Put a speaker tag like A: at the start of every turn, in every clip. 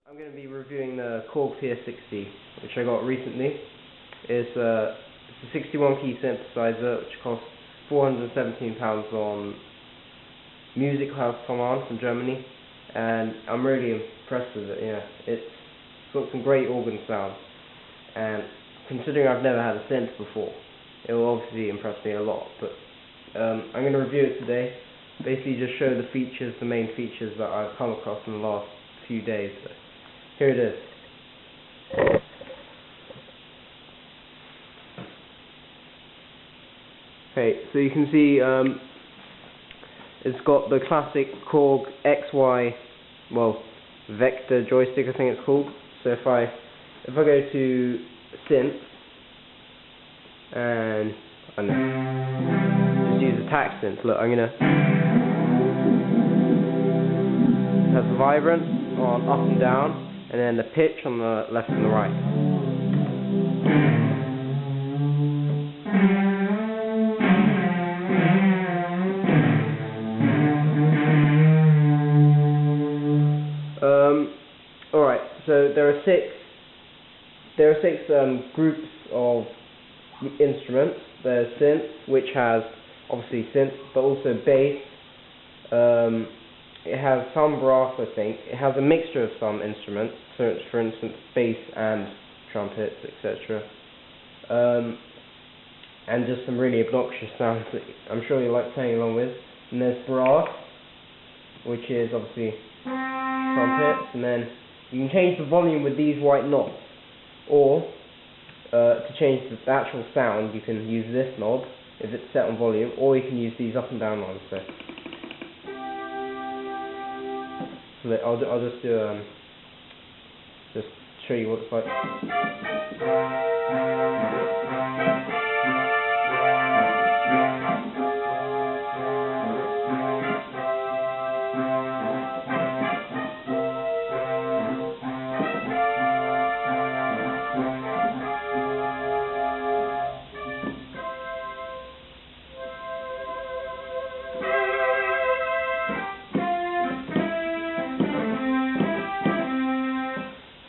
A: I'm going to be reviewing the Korg PS60, which I got recently. It's a 61-key synthesizer, which costs £417 on Musichaus from Germany, and I'm really impressed with it. Yeah, it's got some great organ sound, and considering I've never had a synth before, it will obviously impress me a lot. But I'm going to review it today. Basically, just show the features, the main features that I've come across in the last few days. So, here it is. Okay, so you can see it's got the classic Korg XY, vector joystick, I think it's called. So if I go to synth and I don't know, just use attack synth. Look, I'm gonna have the vibrant on up and down, and then the pitch on the left and the right. Alright, so there are six groups of instruments. There's synth, which has obviously synth, but also bass. It has some brass, I think. It has a mixture of some instruments, so it's, for instance, bass and trumpets, etc. And just some really obnoxious sounds that I'm sure you like playing along with. And there's brass, which is obviously trumpets, and then you can change the volume with these white knobs, or to change the actual sound you can use this knob if it's set on volume, or you can use these up and down ones. So I'll just do just show you what it's like.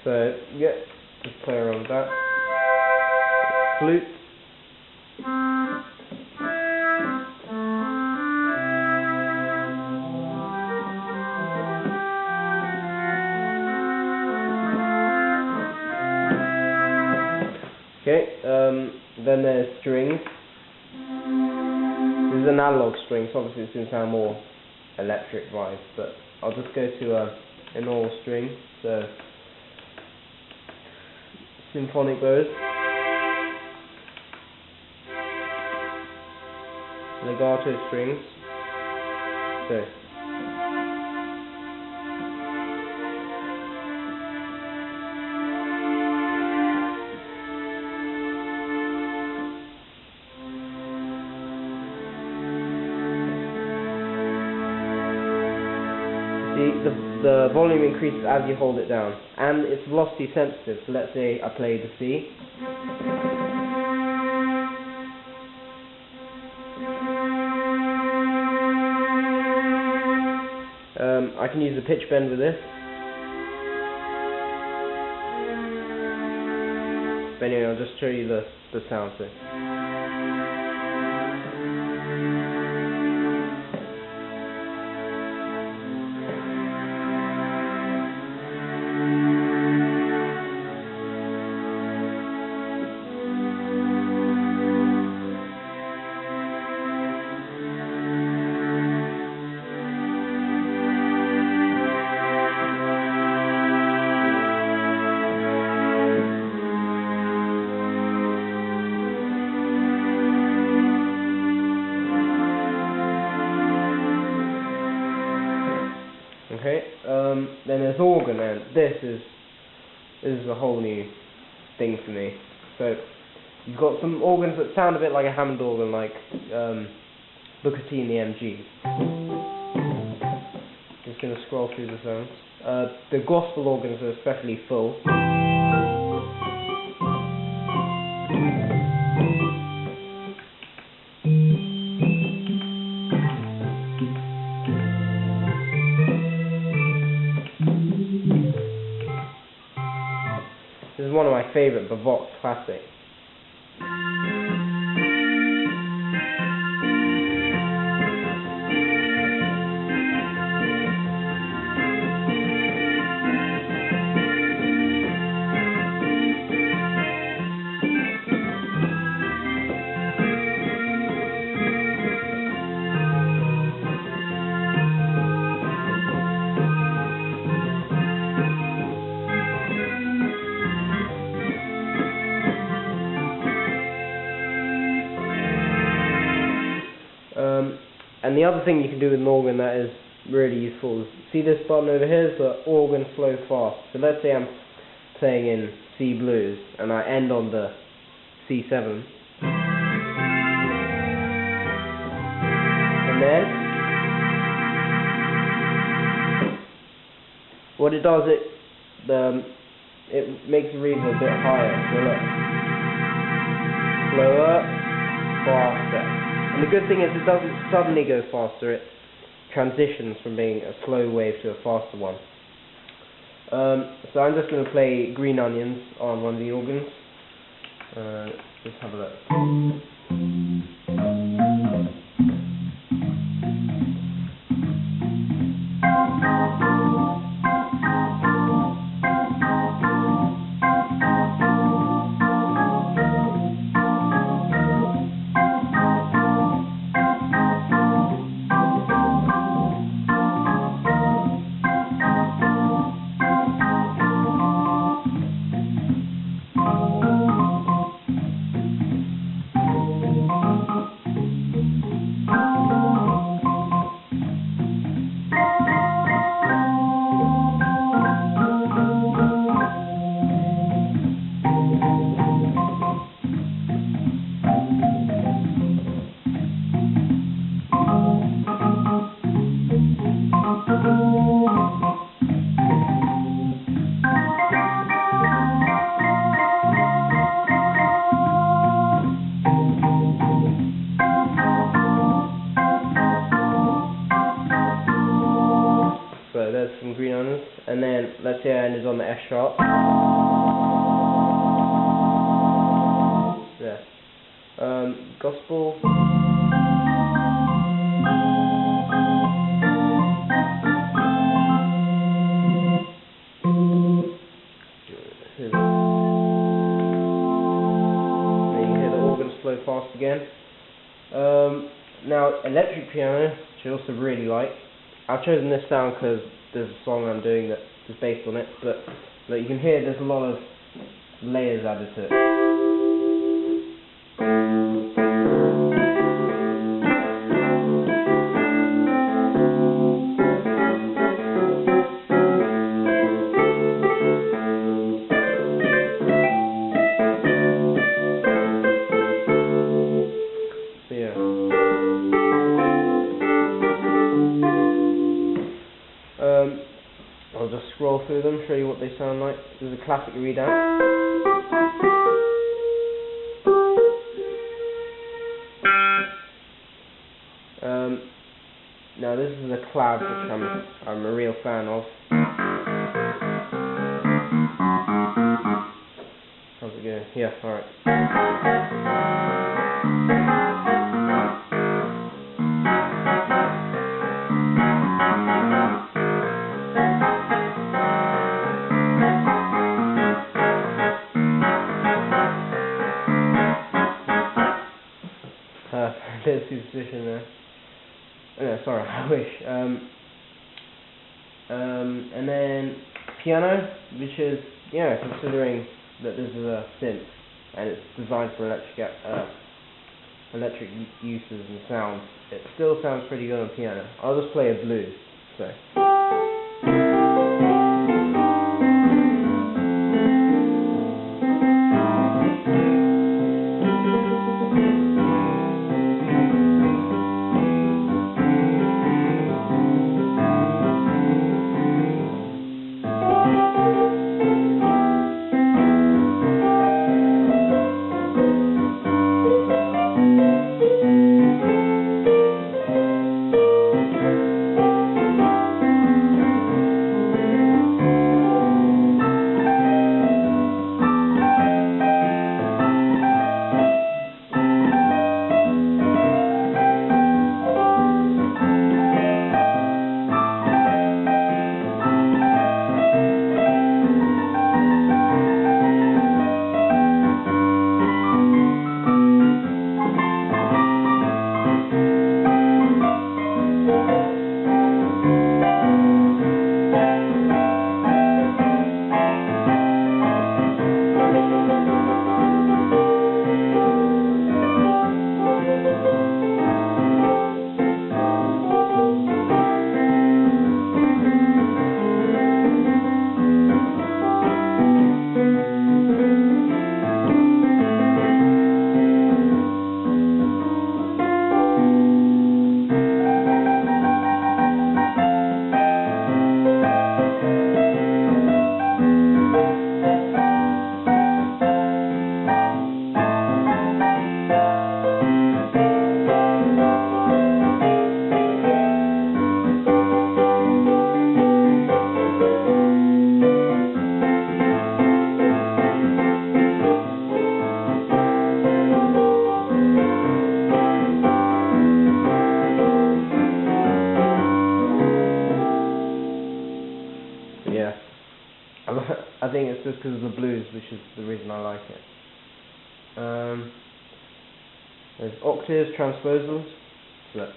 A: So, yeah, just play around with that. Flute. Okay, then there's strings. This is an analog string, so obviously it's going to sound more electric vibes, but I'll just go to a normal string. So, symphonic bows, legato strings. So see, the volume increases as you hold it down, and it's velocity sensitive. So let's say I play the C. I can use the pitch bend with this. But anyway, I'll just show you the sound. So. Okay, then there's organ, and this is a whole new thing for me. So you've got some organs that sound a bit like a Hammond organ, like Booker T and the MGs. Just going to scroll through the sounds. The gospel organs are especially full. one of my favourite Vox classics. And the other thing you can do with an organ that is really useful is, see this button over here is the organ slow fast. So let's say I'm playing in C blues and I end on the C7. And then what it does, it makes the reverb a bit higher. So look, slower, faster. And the good thing is it doesn't suddenly go faster, it transitions from being a slow wave to a faster one. So I'm just going to play Green Onions on one of the organs. Let's have a look. So there's some Green Onions, and then let's say I ended on the F sharp. Yeah. Gospel. Then you hear the organ slow fast again. Now electric piano, which I also really like. I've chosen this sound because there's a song I'm doing that is based on it, but you can hear there's a lot of layers added to it. So yeah. I'll just scroll through them, show you what they sound like. This is a classic readout. Now this is a clav, which I'm a real fan of. How's it going? Yeah, alright. Bit of superstition there. No, sorry, I wish. And then piano, which is, considering that this is a synth and it's designed for electric uses and sounds, it still sounds pretty good on piano. I'll just play a blues. So. Yeah. I think it's just because of the blues, which is the reason I like it. There's octaves, transposals. Look.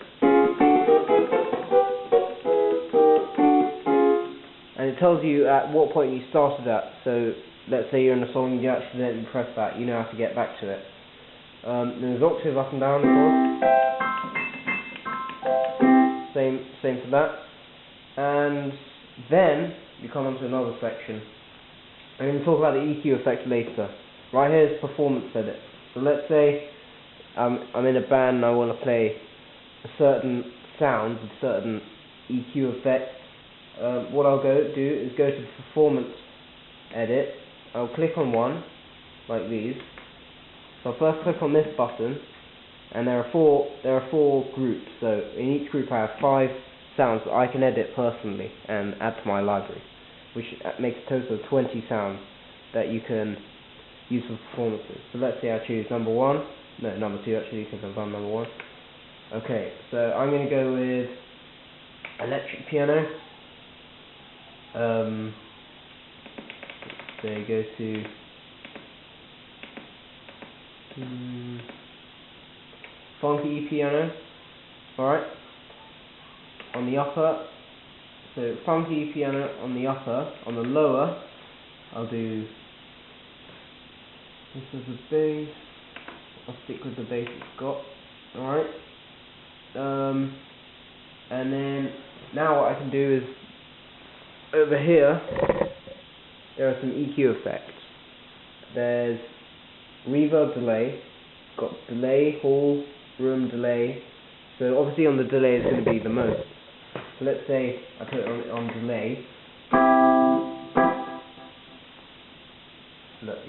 A: And it tells you at what point you started at. So let's say you're in a song and you accidentally press that, you know how to get back to it. There's octaves up and down, of course. Same for that. And then you come onto another section. I'm going to talk about the EQ effect later. Right here is performance edit. So let's say I'm in a band and I want to play a certain sound with certain EQ effects. What I'll do is go to performance edit. I'll click on one, like these. So I'll first click on this button, and there are four groups. So in each group I have 5 sounds that I can edit personally and add to my library, which makes a total of 20 sounds that you can use for performances. So let's say I choose number 2 actually, because I've done number 1. Okay, so I'm going to go with electric piano. So you go to funky piano. Alright, on the upper, so funky piano on the upper. On the lower, I'll do this is the bass. I'll stick with the bass it's got. Alright, and then now what I can do is over here there are some EQ effects. There's reverb delay, got delay, hall, room delay. So obviously on the delay is going to be the most. So let's say I put it on delay. Look,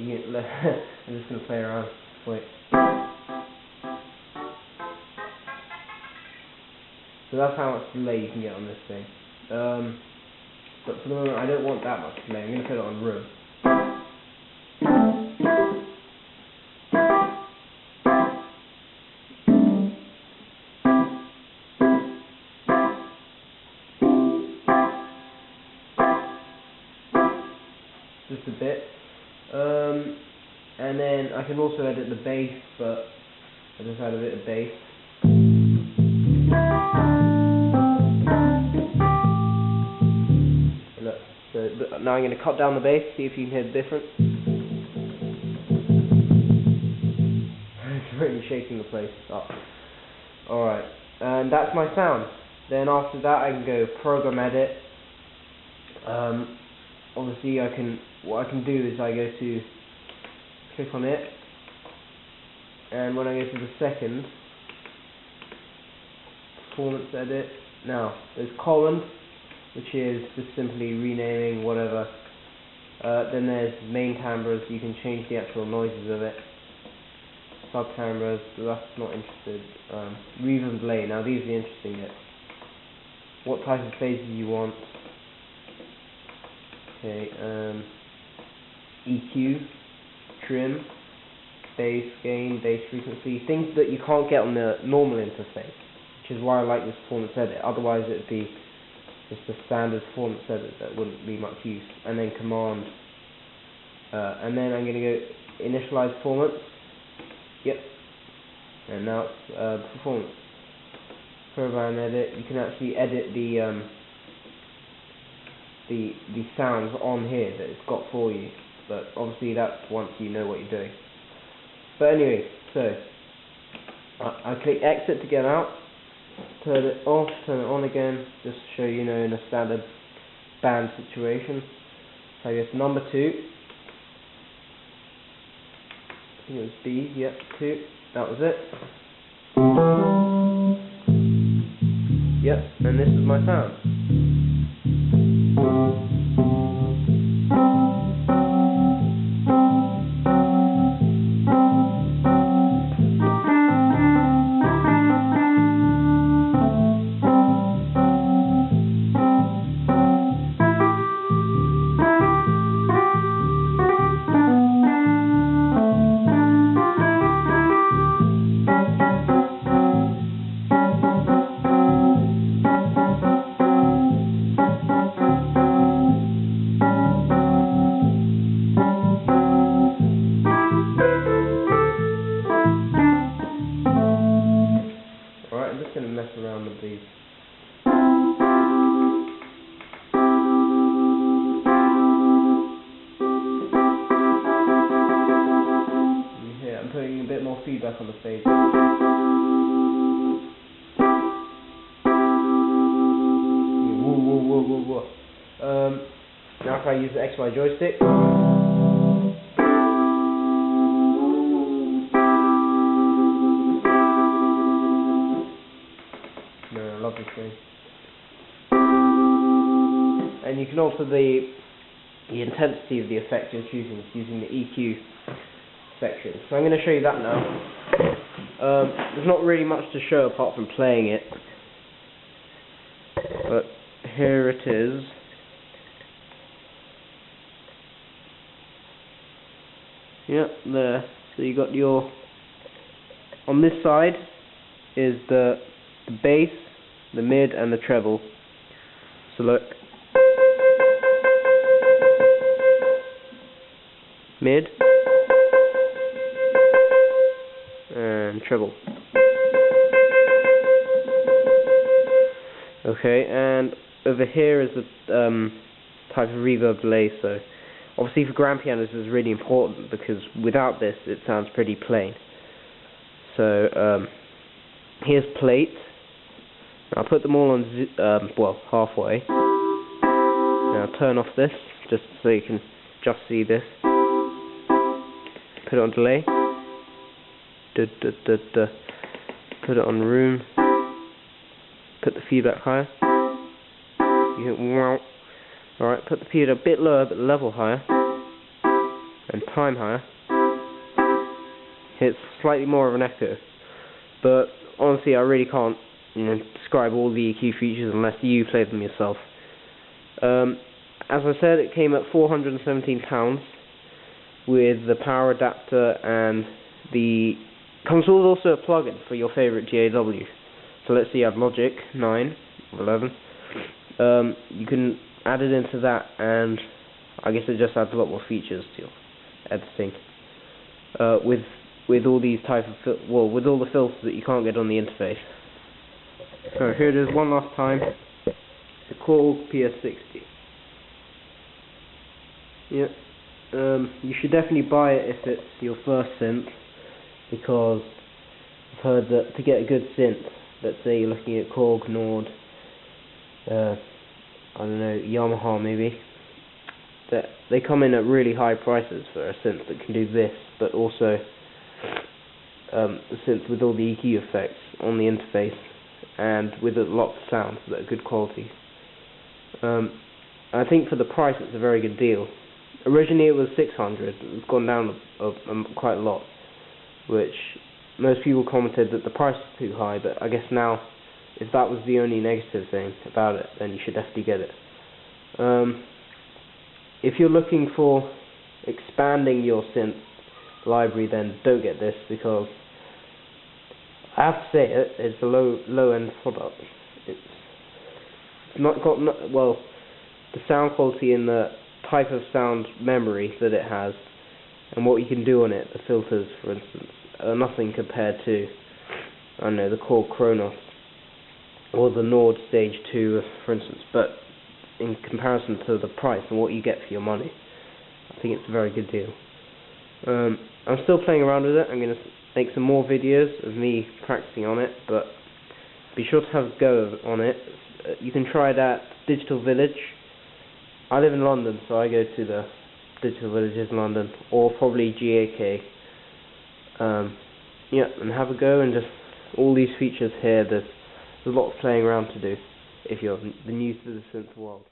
A: I'm just going to play around. Wait. So that's how much delay you can get on this thing. But for the moment I don't want that much delay. I'm going to put it on room. Just a bit. And then I can also edit the bass, but I just add a bit of bass. Look, so now I'm going to cut down the bass, see if you can hear the difference. It's really shaking the place up. Alright, and that's my sound. Then after that I can go program edit. Obviously what I can do is I go to click on it, and when I go to the second performance edit, now there's column, which is just simply renaming whatever. Then there's main timbres, you can change the actual noises of it. Sub timbres, that's not interested. Reverb and delay, now these are the interesting bits. What type of phases you want. Okay, EQ, trim, bass gain, bass frequency, things that you can't get on the normal interface, which is why I like this performance edit. Otherwise it would be just a standard performance edit that wouldn't be much use. And then command, and then I'm going to go initialize performance. Yep, and now it's performance. Program edit. You can actually edit the sounds on here that it's got for you, but obviously that's once you know what you're doing. But anyway, so I click exit to get out, turn it off, turn it on again, just to show you know in a standard band situation. So I go to number 2. I think it was B, yep, 2, that was it. Yep, and this is my sound. feedback on the phase. Whoa. Now if I use the XY joystick. No, I love this thing. And you can alter the intensity of the effect you're choosing using the EQ section. So I'm going to show you that now. There's not really much to show apart from playing it, but here it is. Yep, there. So you got your, on this side is the bass, the mid and the treble. So look, mid and treble. Okay, and over here is the type of reverb delay. So obviously for grand pianos this is really important because without this it sounds pretty plain. So here's plate. I'll put them all on halfway. Now turn off this just so you can just see this. Put it on delay. Put it on room. Put the feedback higher. You hit wow. Alright, put the feedback a bit lower but the level higher. And time higher. It's slightly more of an echo. But honestly I really can't describe all the EQ features unless you play them yourself. As I said, it came at £417 with the power adapter, and comes with also a plugin for your favourite DAW. So let's see, you have Logic 9 or 11. You can add it into that, and I guess it just adds a lot more features to your editing. With all these type of with all the filters that you can't get on the interface. So here it is one last time. The Korg PS60. Yeah. You should definitely buy it if it's your first synth, because I've heard that to get a good synth, let's say you're looking at Korg, Nord, I don't know, Yamaha maybe, that they come in at really high prices for a synth that can do this, but also the synth with all the EQ effects on the interface and with a lot of sounds that are good quality. I think for the price it's a very good deal. Originally it was 600, it's gone down quite a lot, which most people commented that the price was too high, but I guess now, if that was the only negative thing about it, then you should definitely get it. If you're looking for expanding your synth library, then don't get this, because I have to say it's a low end product. It's not got the sound quality and the type of sound memory that it has and what you can do on it, the filters for instance, are nothing compared to, I don't know, the Korg Kronos or the Nord Stage 2 for instance, but in comparison to the price and what you get for your money, I think it's a very good deal. I'm still playing around with it. I'm going to make some more videos of me practicing on it, but be sure to have a go on it. You can try it at Digital Village. I live in London, so I go to the Digital Villages in London, or probably GAK. Yeah, and have a go, and just all these features here, there's a lot of playing around to do if you're new to the synth world.